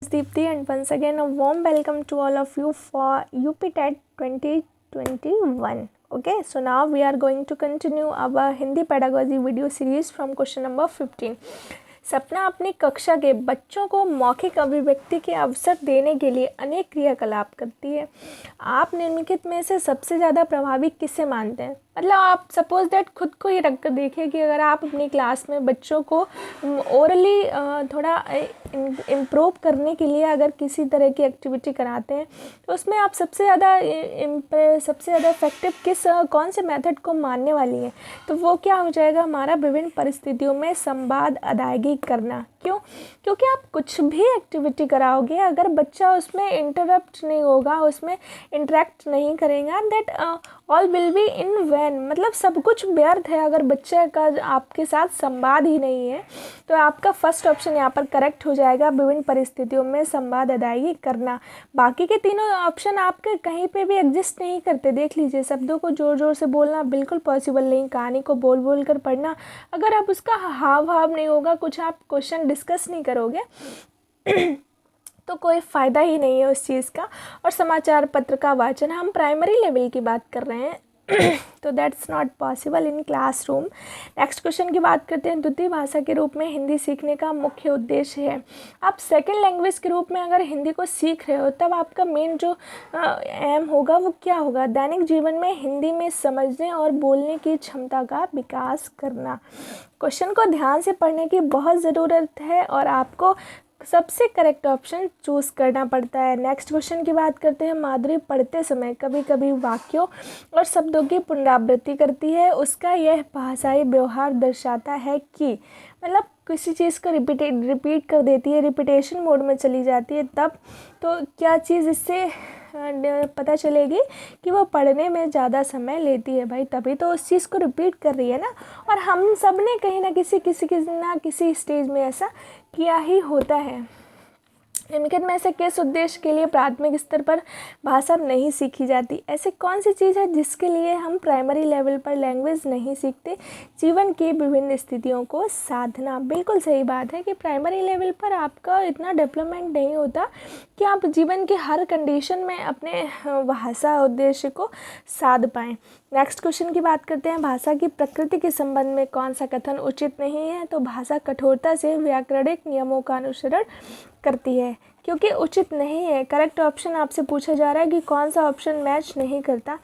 Deepti, and once again a warm welcome to all of you for UP TET 2021. Okay, so now we are going to continue our Hindi pedagogy video series from question number 15. सपना अपनी कक्षा के बच्चों को मौखिक अभिव्यक्ति के अवसर देने के लिए अनेक क्रियाकलाप करती है। आप निम्नलिखित में से सबसे ज़्यादा प्रभावी किसे मानते हैं? मतलब आप सपोज दैट खुद को ही रख कर देखिए कि अगर आप अपनी क्लास में बच्चों को ओरली थोड़ा इम्प्रूव करने के लिए अगर किसी तरह की एक्टिविटी कराते हैं तो उसमें आप सबसे ज़्यादा इफ़ेक्टिव कौन से मेथड को मानने वाली हैं? तो वो क्या हो जाएगा हमारा विभिन्न परिस्थितियों में संवाद अदायगी करना। क्यों? क्योंकि आप कुछ भी एक्टिविटी कराओगे अगर बच्चा उसमें इंटरप्ट नहीं होगा, उसमें इंटरेक्ट नहीं करेगा, that all will be in vain, मतलब सब कुछ व्यर्थ है अगर बच्चे का आपके साथ संवाद ही नहीं है। तो आपका फर्स्ट ऑप्शन यहाँ पर करेक्ट हो जाएगा, विभिन्न परिस्थितियों में संवाद अदायगी करना। बाकी के तीनों ऑप्शन आपके कहीं पे भी एग्जिस्ट नहीं करते। देख लीजिए, शब्दों को ज़ोर ज़ोर से बोलना बिल्कुल पॉसिबल नहीं, कहानी को बोल बोल कर पढ़ना, अगर आप उसका हाव भाव नहीं होगा, कुछ आप क्वेश्चन डिस्कस नहीं करोगे तो कोई फ़ायदा ही नहीं है उस चीज़ का। और समाचार पत्र का वाचन, हम प्राइमरी लेवल की बात कर रहे हैं तो that's not possible in classroom. Next question की बात करते हैं, द्वितीय भाषा के रूप में हिंदी सीखने का मुख्य उद्देश्य है। आप सेकंड लैंग्वेज के रूप में अगर हिंदी को सीख रहे हो तब आपका मेन जो एम होगा वो क्या होगा? दैनिक जीवन में हिंदी में समझने और बोलने की क्षमता का विकास करना। क्वेश्चन को ध्यान से पढ़ने की बहुत ज़रूरत है और आपको सबसे करेक्ट ऑप्शन चूज़ करना पड़ता है। नेक्स्ट क्वेश्चन की बात करते हैं, माधुरी पढ़ते समय कभी कभी वाक्यों और शब्दों की पुनरावृत्ति करती है, उसका यह भाषाई व्यवहार दर्शाता है कि, मतलब किसी चीज़ को रिपीट कर देती है, रिपीटेशन मोड में चली जाती है, तब तो क्या चीज़ इससे पता चलेगी कि वो पढ़ने में ज़्यादा समय लेती है। भाई तभी तो उस चीज़ को रिपीट कर रही है ना। और हम सब ने कहीं ना किसी स्टेज में ऐसा किया ही होता है। निम्नलिखित में से किस उद्देश्य के लिए प्राथमिक स्तर पर भाषा नहीं सीखी जाती? ऐसी कौन सी चीज़ है जिसके लिए हम प्राइमरी लेवल पर लैंग्वेज नहीं सीखते? जीवन की विभिन्न स्थितियों को साधना। बिल्कुल सही बात है कि प्राइमरी लेवल पर आपका इतना डेवलपमेंट नहीं होता कि आप जीवन की हर कंडीशन में अपने भाषा उद्देश्य को साध पाएँ। नेक्स्ट क्वेश्चन की बात करते हैं, भाषा की प्रकृति के संबंध में कौन सा कथन उचित नहीं है? तो भाषा कठोरता से व्याकरणिक नियमों का अनुसरण करती है, क्योंकि उचित नहीं है। करेक्ट ऑप्शन आपसे पूछा जा रहा है कि कौन सा ऑप्शन मैच नहीं करता।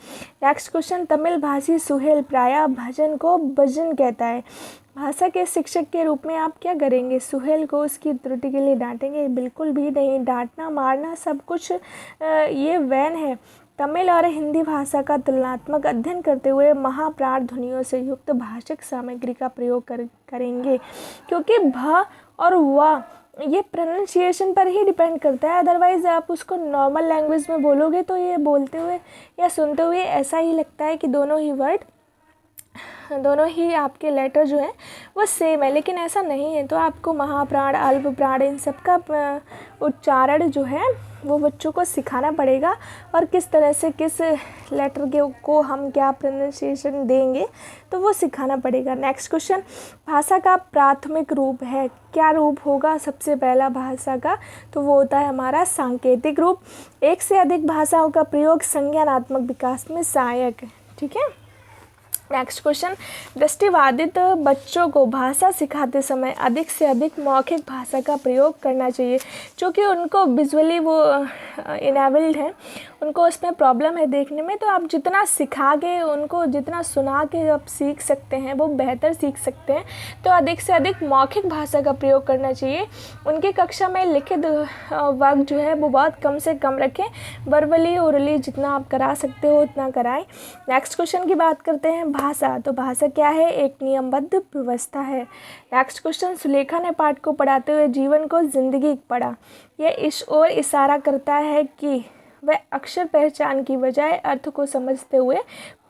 नेक्स्ट क्वेश्चन, तमिल भाषी सुहेल प्रायः भजन को भजन कहता है। भाषा के शिक्षक के रूप में आप क्या करेंगे? सुहेल को उसकी त्रुटि के लिए डांटेंगे? बिल्कुल भी नहीं। डांटना मारना सब कुछ ये वैन है। तमिल और हिंदी भाषा का तुलनात्मक अध्ययन करते हुए महाप्राण ध्वनियों से युक्त भाषिक सामग्री का प्रयोग करेंगे, क्योंकि भ और व ये प्रोनाउंसिएशन पर ही डिपेंड करता है। अदरवाइज़ आप उसको नॉर्मल लैंग्वेज में बोलोगे तो ये बोलते हुए या सुनते हुए ऐसा ही लगता है कि दोनों ही आपके लेटर जो हैं वो सेम है, लेकिन ऐसा नहीं है। तो आपको महाप्राण, अल्प प्राण, इन सब का उच्चारण जो है वो बच्चों को सिखाना पड़ेगा, और किस तरह से किस लेटर को हम क्या प्रोनाउंसिएशन देंगे तो वो सिखाना पड़ेगा। नेक्स्ट क्वेश्चन, भाषा का प्राथमिक रूप है, क्या रूप होगा सबसे पहला भाषा का? तो वो होता है हमारा सांकेतिक रूप। एक से अधिक भाषाओं का प्रयोग संज्ञानात्मक विकास में सहायक है। ठीक है। नेक्स्ट क्वेश्चन, दृष्टिबाधित बच्चों को भाषा सिखाते समय अधिक से अधिक मौखिक भाषा का प्रयोग करना चाहिए, क्योंकि उनको विजुअली वो इनेबल्ड है, उनको उसमें प्रॉब्लम है देखने में। तो आप जितना सिखा के उनको, जितना सुना के आप सीख सकते हैं वो बेहतर सीख सकते हैं। तो अधिक से अधिक मौखिक भाषा का प्रयोग करना चाहिए। उनकी कक्षा में लिखित वर्क जो है वो बहुत कम से कम रखें, वर्बली ओरली जितना आप करा सकते हो उतना कराएं। नेक्स्ट क्वेश्चन की बात करते हैं, भाषा। तो भाषा क्या है? एक नियमबद्ध व्यवस्था है। नेक्स्ट क्वेश्चन, सुलेखा ने पाठ को पढ़ाते हुए जीवन को जिंदगी पढ़ा। यह इस ओर इशारा करता है कि वह अक्षर पहचान की बजाय अर्थ को समझते हुए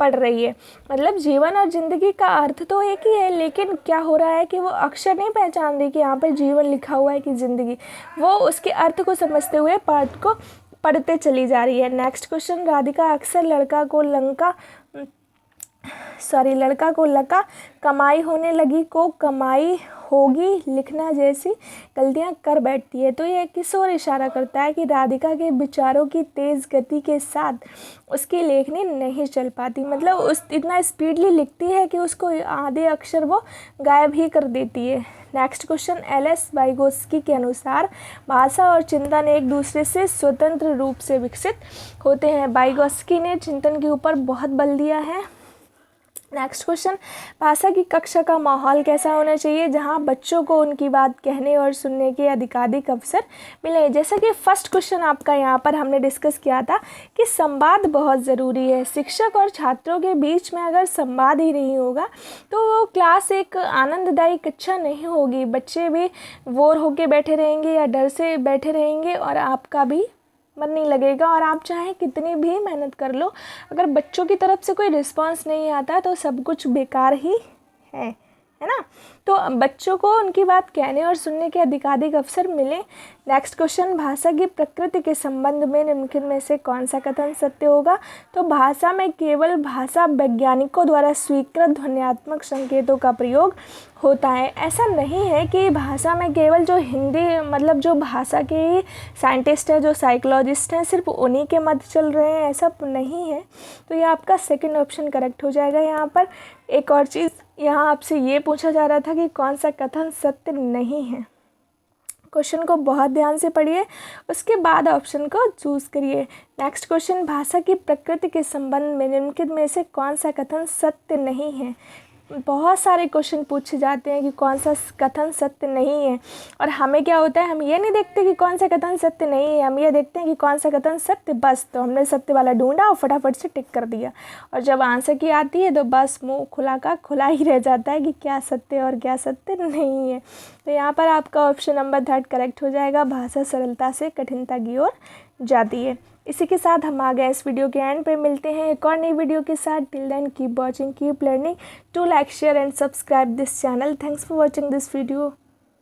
पढ़ रही है। मतलब जीवन और ज़िंदगी का अर्थ तो एक ही है, लेकिन क्या हो रहा है कि वो अक्षर नहीं पहचान रही कि यहाँ पे जीवन लिखा हुआ है कि ज़िंदगी, वो उसके अर्थ को समझते हुए पाठ को पढ़ते चली जा रही है। नेक्स्ट क्वेश्चन, राधिका अक्सर लड़का को लंका लड़का को लका, कमाई होने लगी को कमाई होगी, लिखना जैसी गलतियां कर बैठती है। तो ये किस ओर इशारा करता है कि राधिका के विचारों की तेज़ गति के साथ उसकी लेखनी नहीं चल पाती, मतलब उस इतना स्पीडली लिखती है कि उसको आधे अक्षर वो गायब ही कर देती है। Next question, LS. वाइगोत्स्की के अनुसार भाषा और चिंतन एक दूसरे से स्वतंत्र रूप से विकसित होते हैं। वाइगोत्स्की ने चिंतन के ऊपर बहुत बल दिया है। नेक्स्ट क्वेश्चन, भाषा की कक्षा का माहौल कैसा होना चाहिए जहां बच्चों को उनकी बात कहने और सुनने के अधिकाधिक अवसर मिले। जैसा कि फर्स्ट क्वेश्चन आपका यहाँ पर हमने डिस्कस किया था कि संवाद बहुत ज़रूरी है। शिक्षक और छात्रों के बीच में अगर संवाद ही नहीं होगा तो वो क्लास एक आनंददायी कक्षा नहीं होगी। बच्चे भी बोर होके बैठे रहेंगे या डर से बैठे रहेंगे और आपका भी मन नहीं लगेगा, और आप चाहे कितनी भी मेहनत कर लो, अगर बच्चों की तरफ से कोई रिस्पांस नहीं आता तो सब कुछ बेकार ही है ना। तो बच्चों को उनकी बात कहने और सुनने के अधिकाधिक अवसर मिले। नेक्स्ट क्वेश्चन, भाषा की प्रकृति के संबंध में निम्नलिखित में से कौन सा कथन सत्य होगा। तो भाषा में केवल भाषा वैज्ञानिकों द्वारा स्वीकृत ध्वन्यात्मक संकेतों का प्रयोग होता है। ऐसा नहीं है कि भाषा में केवल जो हिंदी मतलब जो भाषा के साइंटिस्ट हैं, जो साइकोलॉजिस्ट हैं, सिर्फ उन्हीं के मत चल रहे हैं, ऐसा नहीं है। तो ये आपका सेकंड ऑप्शन करेक्ट हो जाएगा। यहाँ पर एक और चीज़, यहाँ आपसे ये पूछा जा रहा था कि कौन सा कथन सत्य नहीं है। क्वेश्चन को बहुत ध्यान से पढ़िए, उसके बाद ऑप्शन को चूज़ करिए। नेक्स्ट क्वेश्चन, भाषा की प्रकृति के संबंध में निम्नलिखित में से कौन सा कथन सत्य नहीं है। बहुत सारे क्वेश्चन पूछे जाते हैं कि कौन सा कथन सत्य नहीं है, और हमें क्या होता है, हम ये नहीं देखते कि कौन सा कथन सत्य नहीं है, हम ये देखते हैं कि कौन सा कथन सत्य, बस तो हमने सत्य वाला ढूंढा और फटाफट से टिक कर दिया, और जब आंसर की आती है तो बस मुंह खुला का खुला ही रह जाता है कि क्या सत्य और क्या सत्य नहीं है। तो यहाँ पर आपका ऑप्शन नंबर 3 करेक्ट हो जाएगा। भाषा सरलता से कठिनता की ओर जाती है। इसी के साथ हम आ गए इस वीडियो के एंड पे। मिलते हैं एक और नई वीडियो के साथ। Till then keep watching, keep learning, to like, share and subscribe this channel. Thanks for watching this video.